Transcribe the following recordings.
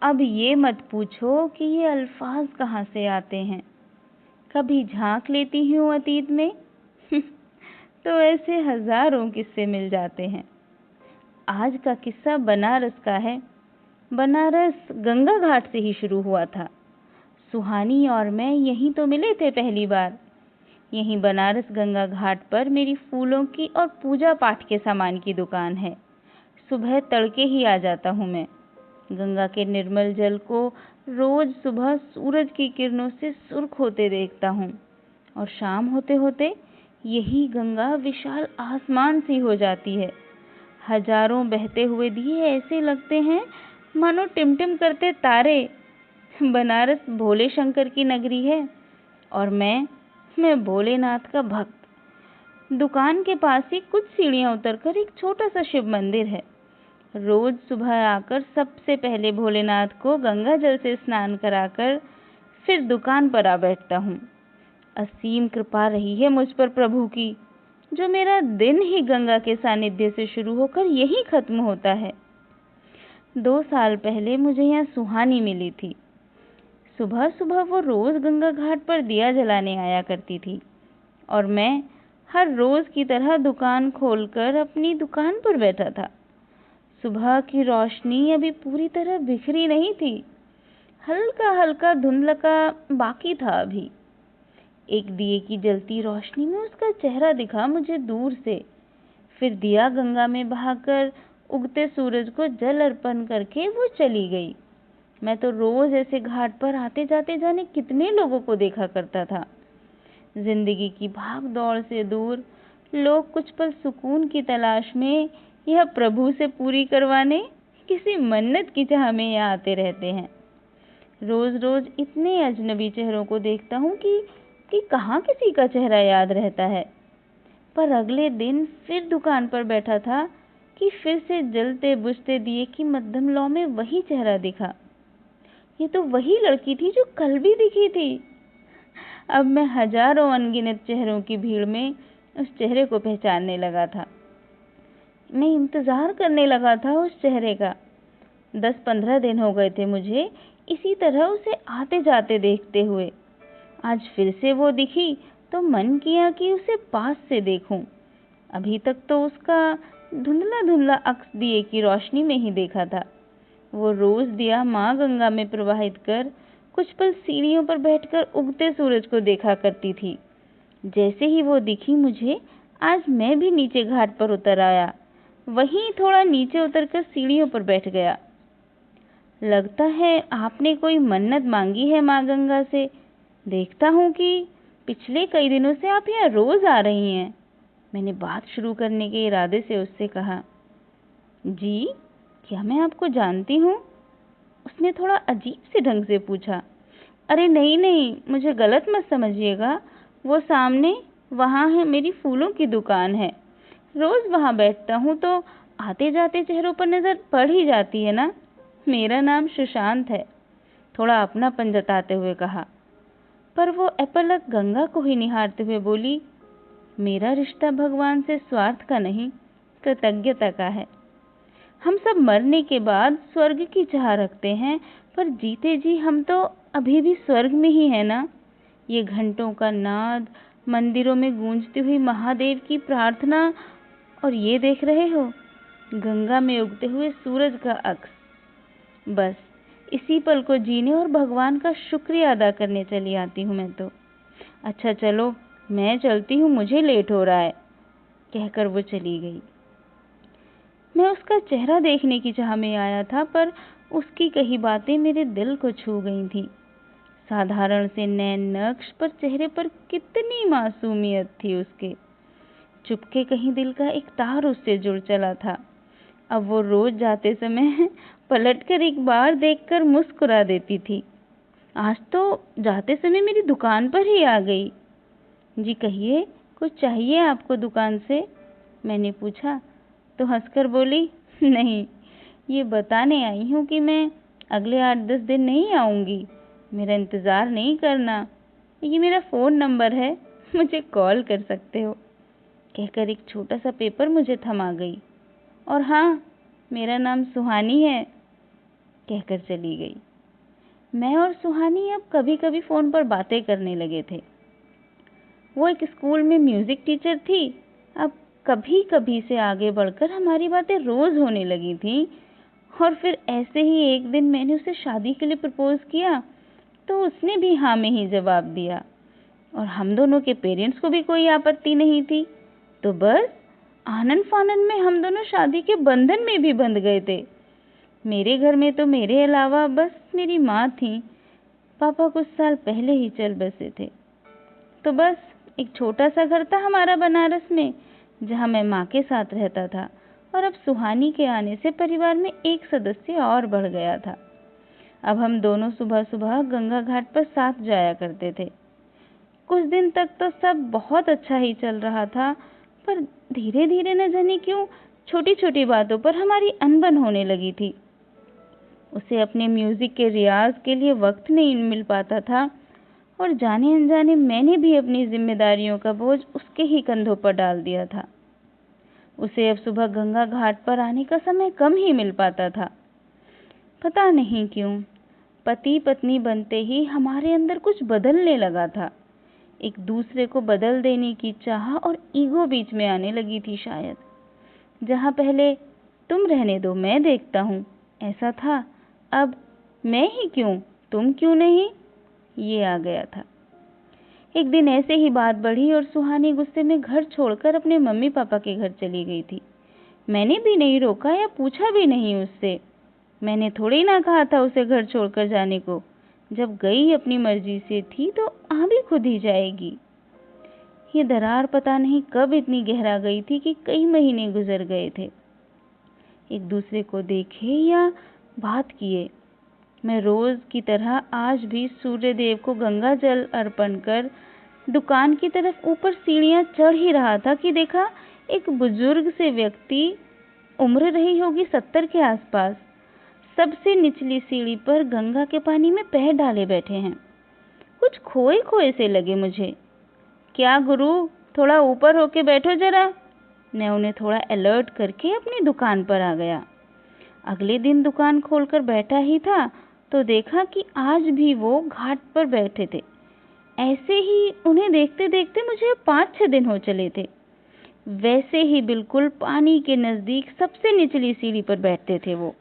अब ये मत पूछो कि ये अल्फाज कहाँ से आते हैं। कभी झांक लेती हूँ अतीत में तो ऐसे हजारों किस्से मिल जाते हैं। आज का किस्सा बनारस का है। बनारस गंगा घाट से ही शुरू हुआ था। सुहानी और मैं यहीं तो मिले थे पहली बार। यहीं बनारस गंगा घाट पर मेरी फूलों की और पूजा पाठ के सामान की दुकान है। सुबह तड़के ही आ जाता हूँ मैं। गंगा के निर्मल जल को रोज सुबह सूरज की किरणों से सुर्ख होते देखता हूँ और शाम होते होते यही गंगा विशाल आसमान सी हो जाती है। हजारों बहते हुए दिए ऐसे लगते हैं मानो टिमटिम करते तारे। बनारस भोले शंकर की नगरी है और मैं भोलेनाथ का भक्त। दुकान के पास ही कुछ सीढ़ियां उतरकर एक छोटा सा शिव मंदिर है। रोज सुबह आकर सबसे पहले भोलेनाथ को गंगा जल से स्नान कराकर फिर दुकान पर आ बैठता हूँ। असीम कृपा रही है मुझ पर प्रभु की, जो मेरा दिन ही गंगा के सानिध्य से शुरू होकर यहीं खत्म होता है। 2 साल पहले मुझे यहाँ सुहानी मिली थी। सुबह सुबह वो रोज गंगा घाट पर दिया जलाने आया करती थी और मैं हर रोज की तरह दुकान खोलकर अपनी दुकान पर बैठा था। सुबह की रोशनी अभी पूरी तरह बिखरी नहीं थी। हल्का हल्का धुंधलका बाकी था अभी। एक दिए की जलती रोशनी में उसका चेहरा दिखा मुझे दूर से। फिर दिया गंगा में बहाकर उगते सूरज को जल अर्पण करके वो चली गई। मैं तो रोज ऐसे घाट पर आते जाते जाने कितने लोगों को देखा करता था। जिंदगी की भाग दौड़ से दूर लोग कुछ पल सुकून की तलाश में यह प्रभु से पूरी करवाने किसी मन्नत की चाह में यहाँ आते रहते हैं। रोज रोज इतने अजनबी चेहरों को देखता हूँ कि कहाँ किसी का चेहरा याद रहता है। पर अगले दिन फिर दुकान पर बैठा था कि फिर से जलते बुझते दिए की मध्यम लौ में वही चेहरा दिखा। ये तो वही लड़की थी जो कल भी दिखी थी। अब मैं हजारों अनगिनत चेहरों की भीड़ में उस चेहरे को पहचानने लगा था। मैं इंतजार करने लगा था उस चेहरे का। 10-15 दिन हो गए थे मुझे इसी तरह उसे आते जाते देखते हुए। आज फिर से वो दिखी तो मन किया कि उसे पास से देखूं। अभी तक तो उसका धुंधला धुंधला अक्स दिए की रोशनी में ही देखा था। वो रोज दिया माँ गंगा में प्रवाहित कर कुछ पल सीढ़ियों पर बैठकर उगते सूरज को देखा करती थी। जैसे ही वो दिखी मुझे, आज मैं भी नीचे घाट पर उतर आया। वहीं थोड़ा नीचे उतरकर सीढ़ियों पर बैठ गया। लगता है आपने कोई मन्नत मांगी है माँ गंगा से। देखता हूँ कि पिछले कई दिनों से आप यहाँ रोज आ रही हैं। मैंने बात शुरू करने के इरादे से उससे कहा। जी, क्या मैं आपको जानती हूँ? उसने थोड़ा अजीब से ढंग से पूछा। अरे नहीं नहीं, मुझे गलत मत समझिएगा। वो सामने वहाँ है, मेरी फूलों की दुकान है। रोज वहाँ बैठता हूँ तो आते जाते चेहरों पर नजर पड़ ही जाती है ना। मेरा नाम सुशांत है, थोड़ा अपनापन जताते हुए कहा। पर वो अपलक गंगा को ही निहारते हुए बोली, मेरा रिश्ता भगवान से स्वार्थ का नहीं, कृतज्ञता का है। हम सब मरने के बाद स्वर्ग की चाह रखते हैं, पर जीते जी हम तो अभी भी स्वर्ग में ही है ना। ये घंटों का नाद, मंदिरों में गूंजती हुई महादेव की प्रार्थना, और ये देख रहे हो गंगा में उगते हुए सूरज का अक्स। बस इसी पल को जीने और भगवान का शुक्रिया अदा करने चली आती हूँ मैं तो। अच्छा चलो, मैं चलती हूँ, मुझे लेट हो रहा है, कहकर वो चली गई। मैं उसका चेहरा देखने की चाह में आया था, पर उसकी कही बातें मेरे दिल को छू गई थीं। साधारण से नैन नक्श पर चेहरे पर कितनी मासूमियत थी उसके। चुपके कहीं दिल का एक तार उससे जुड़ चला था। अब वो रोज जाते समय पलटकर एक बार देखकर मुस्कुरा देती थी। आज तो जाते समय मेरी दुकान पर ही आ गई। जी कहिए, कुछ चाहिए आपको दुकान से? मैंने पूछा तो हंसकर बोली, नहीं, ये बताने आई हूँ कि मैं अगले 8-10 दिन नहीं आऊँगी। मेरा इंतज़ार नहीं करना, ये मेरा फ़ोन नंबर है, मुझे कॉल कर सकते हो, कहकर एक छोटा सा पेपर मुझे थमा गई। और हाँ, मेरा नाम सुहानी है। कहकर चली गई। मैं और सुहानी अब कभी कभी फ़ोन पर बातें करने लगे थे। वो एक स्कूल में म्यूज़िक टीचर थी। अब कभी कभी से आगे बढ़कर हमारी बातें रोज़ होने लगी थीं। और फिर ऐसे ही एक दिन मैंने उसे शादी के लिए प्रपोज़ किया तो उसने भी हाँ में ही जवाब दिया, और हम दोनों के पेरेंट्स को भी कोई आपत्ति नहीं थी। तो बस आनन फानन में हम दोनों शादी के बंधन में भी बंध गए थे। मेरे घर में तो मेरे अलावा बस मेरी माँ थी। पापा कुछ साल पहले ही चल बसे थे। तो बस एक छोटा सा घर था हमारा बनारस में, जहाँ मैं माँ के साथ रहता था। और अब सुहानी के आने से परिवार में एक सदस्य और बढ़ गया था। अब हम दोनों सुबह सुबह गंगा घाट पर साथ जाया करते थे। कुछ दिन तक तो सब बहुत अच्छा ही चल रहा था, पर धीरे धीरे न जाने क्यों छोटी छोटी बातों पर हमारी अनबन होने लगी थी। उसे अपने म्यूजिक के रियाज के लिए वक्त नहीं मिल पाता था, और जाने अनजाने मैंने भी अपनी जिम्मेदारियों का बोझ उसके ही कंधों पर डाल दिया था। उसे अब सुबह गंगा घाट पर आने का समय कम ही मिल पाता था। पता नहीं क्यों पति पत्नी बनते ही हमारे अंदर कुछ बदलने लगा था। एक दूसरे को बदल देने की चाह और ईगो बीच में आने लगी थी शायद। जहाँ पहले तुम रहने दो मैं देखता हूँ ऐसा था, अब मैं ही क्यों तुम क्यों नहीं, ये आ गया था। एक दिन ऐसे ही बात बढ़ी और सुहानी गुस्से में घर छोड़कर अपने मम्मी पापा के घर चली गई थी। मैंने भी नहीं रोका या पूछा भी नहीं उससे। मैंने थोड़ी ना कहा था उसे घर छोड़कर जाने को। जब गई अपनी मर्जी से थी तो आ भी खुद ही जाएगी। ये दरार पता नहीं कब इतनी गहरा गई थी कि कई महीने गुजर गए थे एक दूसरे को देखे या बात किए। मैं रोज की तरह आज भी सूर्य देव को गंगा जल अर्पण कर दुकान की तरफ ऊपर सीढ़ियां चढ़ ही रहा था कि देखा एक बुजुर्ग से व्यक्ति, उम्र रही होगी 70 के आसपास, सबसे निचली सीढ़ी पर गंगा के पानी में पैर डाले बैठे हैं। कुछ खोए खोए से लगे मुझे। क्या गुरु, थोड़ा ऊपर होके बैठो जरा। मैं उन्हें थोड़ा अलर्ट करके अपनी दुकान पर आ गया। अगले दिन दुकान खोलकर बैठा ही था तो देखा कि आज भी वो घाट पर बैठे थे। ऐसे ही उन्हें देखते देखते मुझे 5-6 दिन हो चले थे। वैसे ही बिल्कुल पानी के नजदीक सबसे निचली सीढ़ी पर बैठते थे वो।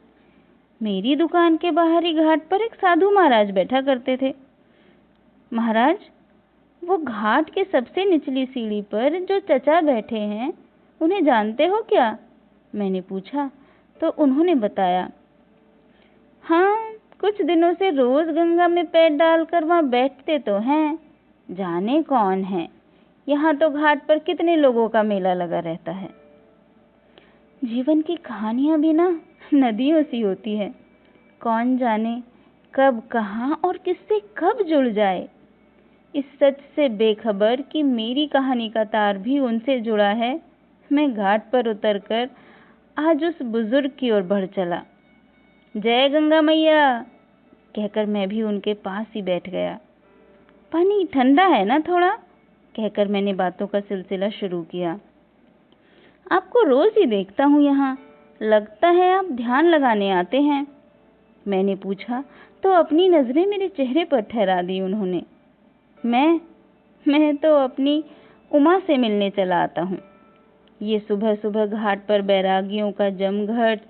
मेरी दुकान के बाहरी घाट पर एक साधु महाराज बैठा करते थे। महाराज, वो घाट के सबसे निचली सीढ़ी पर जो चचा बैठे हैं उन्हें जानते हो क्या, मैंने पूछा। तो उन्होंने बताया, हाँ, कुछ दिनों से रोज गंगा में पैर डालकर वहां बैठते तो हैं। जाने कौन है, यहाँ तो घाट पर कितने लोगों का मेला लगा रहता है। जीवन की कहानियां भी ना नदियों सी होती है, कौन जाने कब कहाँ और किससे कब जुड़ जाए। इस सच से बेखबर कि मेरी कहानी का तार भी उनसे जुड़ा है, मैं घाट पर उतरकर आज उस बुजुर्ग की ओर बढ़ चला। जय गंगा मैया कहकर मैं भी उनके पास ही बैठ गया। पानी ठंडा है ना थोड़ा, कहकर मैंने बातों का सिलसिला शुरू किया। आपको रोज ही देखता हूँ यहाँ, लगता है आप ध्यान लगाने आते हैं, मैंने पूछा। तो अपनी नजरें मेरे चेहरे पर ठहरा दी उन्होंने। मैं तो अपनी उमा से मिलने चला आता हूँ। ये सुबह सुबह घाट पर बैरागियों का जमघट,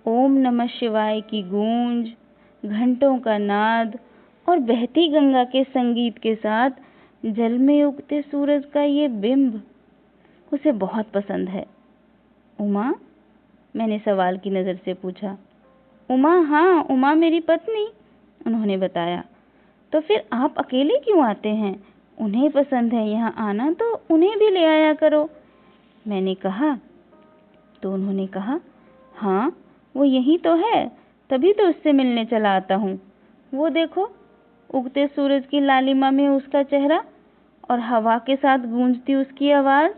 ओम नमः शिवाय की गूंज, घंटों का नाद और बहती गंगा के संगीत के साथ जल में उगते सूरज का ये बिंब उसे बहुत पसंद है। उमा, मैंने सवाल की नज़र से पूछा। उमा, हाँ, उमा मेरी पत्नी, उन्होंने बताया। तो फिर आप अकेले क्यों आते हैं? उन्हें पसंद है यहाँ आना तो उन्हें भी ले आया करो, मैंने कहा। तो उन्होंने कहा, हाँ, वो यही तो है, तभी तो उससे मिलने चला आता हूँ। वो देखो, उगते सूरज की लालिमा में उसका चेहरा और हवा के साथ गूंजती उसकी आवाज़,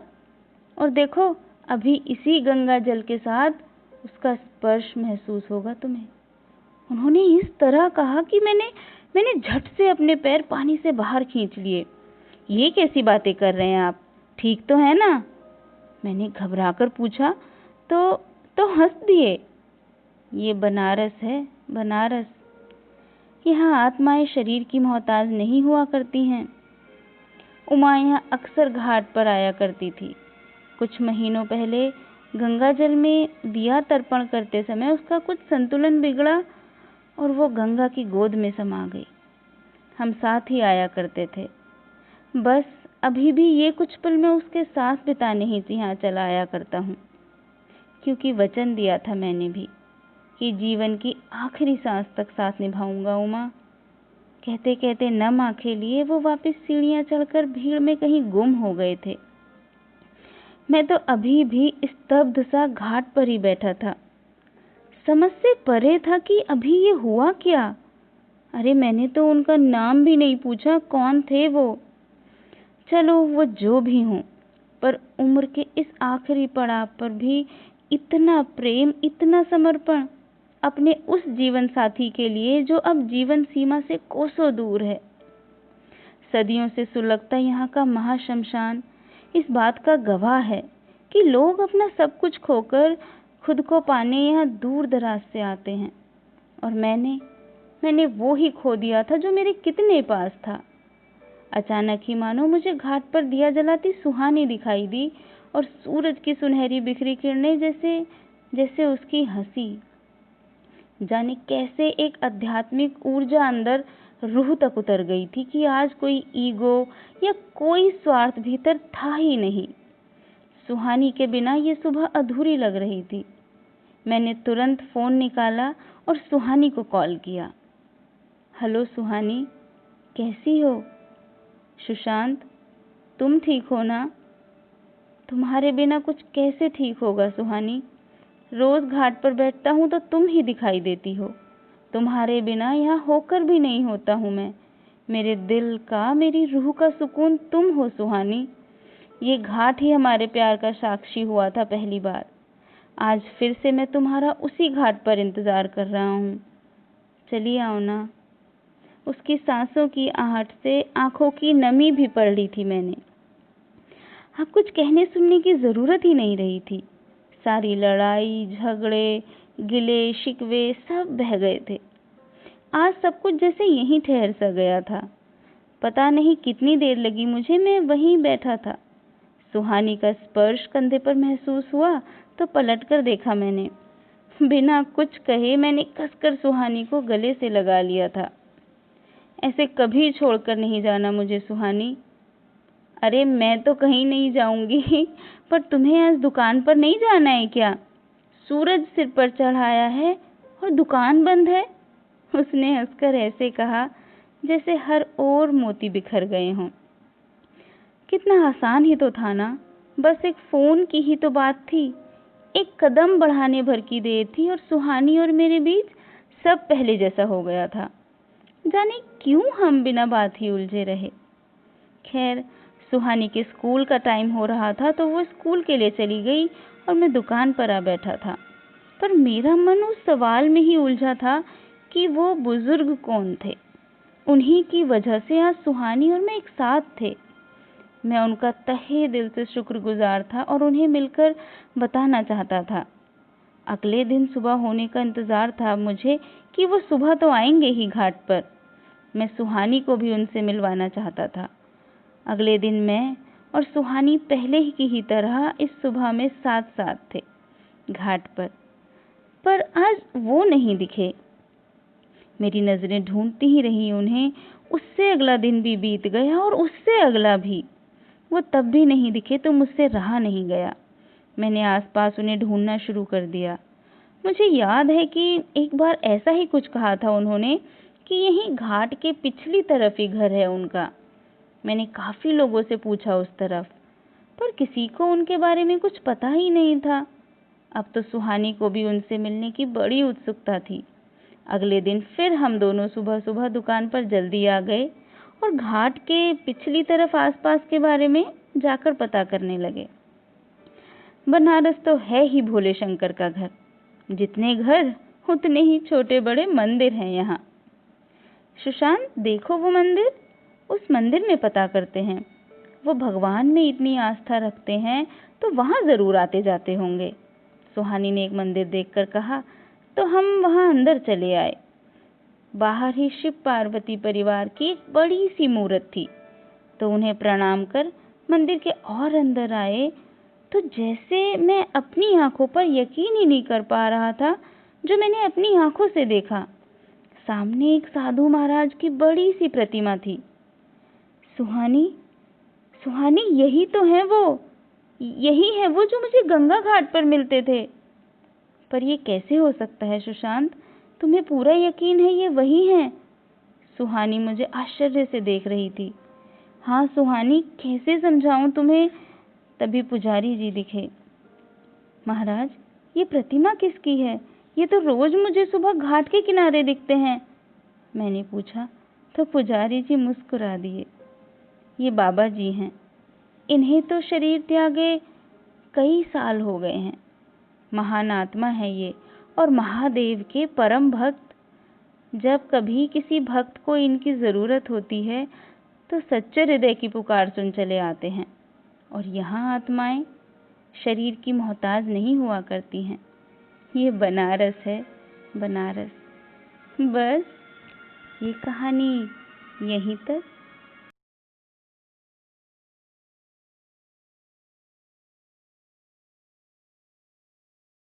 और देखो अभी इसी गंगा जल के साथ उसका स्पर्श महसूस होगा तुम्हें। उन्होंने इस तरह कहा कि मैंने झट से अपने पैर पानी से बाहर खींच लिए। ये कैसी बातें कर रहे हैं आप, ठीक तो है ना, मैंने घबराकर पूछा। तो हंस दिए। ये बनारस है, बनारस, यहाँ आत्माएं शरीर की मोहताज नहीं हुआ करती हैं। उमा यहाँ अक्सर घाट पर आया करती थी। कुछ महीनों पहले गंगा जल में दिया तर्पण करते समय उसका कुछ संतुलन बिगड़ा और वो गंगा की गोद में समा गई। हम साथ ही आया करते थे। बस अभी भी ये कुछ पल मैं उसके साथ बिताने ही यहाँ चला आया करता हूँ, क्योंकि वचन दिया था मैंने भी कि जीवन की आखिरी सांस तक साथ निभाऊंगा उमा। कहते कहते नम आंखें लिए वो वापस सीढ़ियां चढ़कर भीड़ में कहीं गुम हो गए थे। मैं तो अभी भी स्तब्ध सा घाट पर ही बैठा था। समझ से परे था कि अभी ये हुआ क्या। अरे मैंने तो उनका नाम भी नहीं पूछा, कौन थे वो। चलो वो जो भी हों, पर उम्र के इस आखिरी पड़ाव पर भी इतना प्रेम, इतना समर्पण अपने उस जीवन साथी के लिए जो अब जीवन सीमा से कोसों दूर है। सदियों से सुलगता यहाँ का महाशमशान इस बात का गवाह है कि लोग अपना सब कुछ खोकर खुद को पाने यहाँ दूर दराज से आते हैं, और मैंने वो ही खो दिया था जो मेरे कितने पास था। अचानक ही मानो मुझे घाट पर दिया जलाती सुहानी दिखाई दी, और सूरज की सुनहरी बिखरी किरणें जैसे उसकी हंसी। जाने कैसे एक आध्यात्मिक ऊर्जा अंदर रूह तक उतर गई थी कि आज कोई ईगो या कोई स्वार्थ भीतर था ही नहीं। सुहानी के बिना ये सुबह अधूरी लग रही थी। मैंने तुरंत फोन निकाला और सुहानी को कॉल किया। हेलो सुहानी, कैसी हो? सुशांत, तुम ठीक हो ना? तुम्हारे बिना कुछ कैसे ठीक होगा सुहानी। रोज घाट पर बैठता हूँ तो तुम ही दिखाई देती हो। तुम्हारे बिना यहाँ होकर भी नहीं होता हूँ मैं। मेरे दिल का, मेरी रूह का सुकून तुम हो सुहानी। ये घाट ही हमारे प्यार का साक्षी हुआ था पहली बार। आज फिर से मैं तुम्हारा उसी घाट पर इंतजार कर रहा हूँ। चलिए आओ ना। उसकी सांसों की आहट से आंखों की नमी भी पढ़ ली थी मैंने। अब कुछ कहने सुनने की जरूरत ही नहीं रही थी। सारी लड़ाई, झगड़े, गिले शिकवे सब बह गए थे। आज सब कुछ जैसे यहीं ठहर सा गया था। पता नहीं कितनी देर लगी मुझे, मैं वहीं बैठा था। सुहानी का स्पर्श कंधे पर महसूस हुआ तो पलटकर देखा मैंने। बिना कुछ कहे मैंने कसकर सुहानी को गले से लगा लिया था। ऐसे कभी छोड़कर नहीं जाना मुझे सुहानी। अरे मैं तो कहीं नहीं जाऊंगी, पर तुम्हें आज दुकान पर नहीं जाना है क्या? सूरज सिर पर चढ़ाया है और दुकान बंद है। उसने हंसकर ऐसे कहा जैसे हर ओर मोती बिखर गए हों। कितना आसान ही तो था ना, बस एक फोन की ही तो बात थी। एक कदम बढ़ाने भर की देर थी और सुहानी और मेरे बीच सब पहले जैसा हो गया था। जाने क्यों हम बिना बात ही उलझे रहे। खैर, सुहानी के स्कूल का टाइम हो रहा था तो वो स्कूल के लिए चली गई और मैं दुकान पर आ बैठा था। पर मेरा मन उस सवाल में ही उलझा था कि वो बुजुर्ग कौन थे। उन्हीं की वजह से आज सुहानी और मैं एक साथ थे। मैं उनका तहे दिल से शुक्रगुजार था और उन्हें मिलकर बताना चाहता था। अगले दिन सुबह होने का इंतजार था मुझे कि वो सुबह तो आएंगे ही घाट पर। मैं सुहानी को भी उनसे मिलवाना चाहता था। अगले दिन मैं और सुहानी पहले की ही तरह इस सुबह में साथ साथ थे घाट पर आज वो नहीं दिखे। मेरी नजरें ढूंढती ही रही उन्हें। उससे अगला दिन भी बीत गया और उससे अगला भी। वो तब भी नहीं दिखे तो मुझसे रहा नहीं गया। मैंने आसपास उन्हें ढूंढना शुरू कर दिया। मुझे याद है कि एक बार ऐसा ही कुछ कहा था उन्होंने कि यहीं घाट के पिछली तरफ ही घर है उनका। मैंने काफी लोगों से पूछा उस तरफ, पर किसी को उनके बारे में कुछ पता ही नहीं था। अब तो सुहानी को भी उनसे मिलने की बड़ी उत्सुकता थी। अगले दिन फिर हम दोनों सुबह सुबह दुकान पर जल्दी आ गए और घाट के पिछली तरफ आसपास के बारे में जाकर पता करने लगे। बनारस तो है ही भोले शंकर का घर। जितने घर उतने ही छोटे बड़े मंदिर हैं यहाँ। सुशांत, देखो वो मंदिर, उस मंदिर में पता करते हैं। वो भगवान में इतनी आस्था रखते हैं तो वहां जरूर आते जाते होंगे। सुहानी ने एक मंदिर देखकर कहा, तो हम वहां अंदर चले आए। बाहर ही शिव पार्वती परिवार की एक बड़ी सी मूर्त थी, तो उन्हें प्रणाम कर मंदिर के और अंदर आए तो जैसे मैं अपनी आंखों पर यकीन ही नहीं कर पा रहा था जो मैंने अपनी आंखों से देखा। सामने एक साधु महाराज की बड़ी सी प्रतिमा थी। सुहानी, सुहानी, यही तो है वो, यही है वो जो मुझे गंगा घाट पर मिलते थे। पर ये कैसे हो सकता है सुशांत? तुम्हें पूरा यकीन है ये वही हैं? सुहानी मुझे आश्चर्य से देख रही थी। हाँ सुहानी, कैसे समझाऊं तुम्हें? तभी पुजारी जी दिखे। महाराज, ये प्रतिमा किसकी है? ये तो रोज मुझे सुबह घाट के किनारे दिखते हैं। मैंने पूछा तो पुजारी जी मुस्कुरा दिए। ये बाबा जी हैं। इन्हें तो शरीर त्यागे कई साल हो गए हैं। महान आत्मा है ये और महादेव के परम भक्त। जब कभी किसी भक्त को इनकी जरूरत होती है तो सच्चे हृदय की पुकार सुन चले आते हैं। और यहाँ आत्माएं शरीर की मोहताज नहीं हुआ करती हैं। ये बनारस है, बनारस। बस ये कहानी यहीं तक।